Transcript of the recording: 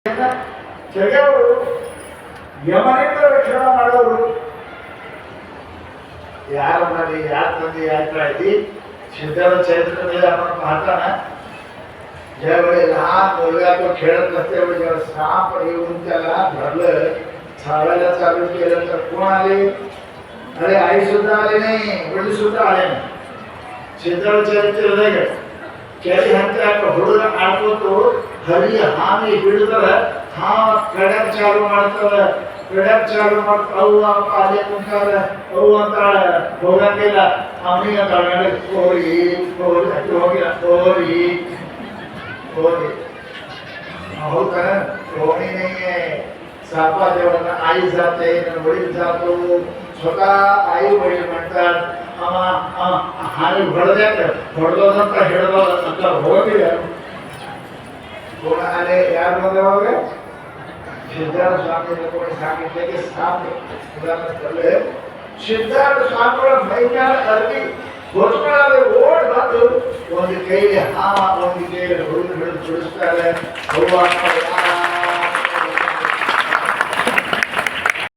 ಜಗವರು ಯಮನಿಂದ ರಕ್ಷಣೆ ಮಾಡೋರು ಯಾರು ಮಾಡಿ ಯಾರು ತಂದೆ ಯಾತ್ರ ಐತಿ सिद्धार्थ चरित्र में आपण पाहताना ज्या वेळेला हा मुलगा तो खेळत नसल्यामुळे जेव्हा साप येऊन त्याला धरलं चावायला चालू केलं तर कोण आले अरे आई सुद्धा आले नाही वडील सुद्धा आले नाही सिद्धार्थ चरित्र नाही केळी ಹಂತ ಹುಡುಗ ಆಡ್ಕೋತು ಹರಿ ಹಾನಿ ಬಿಡುತ್ತಾರೆ ಹಾ ಕಡಕ್ ಚಾಲು ಮಾಡ್ತಾರೆ ಕಡಕ್ ಚಾಲು ಮಾಡ್ತಾರೆ ಅವ್ವ ಪಾಲೆ ಕುಂತಾರೆ ಅವ್ವ ಅಂತ ಹೋಗಂಗಿಲ್ಲ ಅವನಿಗೆ ಅಂತ ಕೋರಿ ಕೋರಿ ಹೋಗಿಲ್ಲ ಕೋರಿ ಕೋರಿ होता कोणी नाहीये सापा देवाला आई जाते वडील जातो स्वतः आई वडील म्हणतात हानी ಹೊಡೆದೋ ಅಂತ ಹೇಳಿದ ಅಂತ ಹೋಗಿಲ್ಲ कोण आले यार बघावे सिद्धार्थ स्वामी कोणी सांगितले की साप उदाहरण ठरले सिद्धार्थ स्वामीಗಳ ಮೈಮ್ಯಾಲ ಅರ್ವಿ ಘೋಷಣೆ ಓಡ್ ಬಂದು ಒಂದು ಕೈಲಿ ಒಂದು ಕೈಲಿ ಹುಡುಗ ಹಿಡಿದು ಬಿಡಿಸ್ತಾರೆ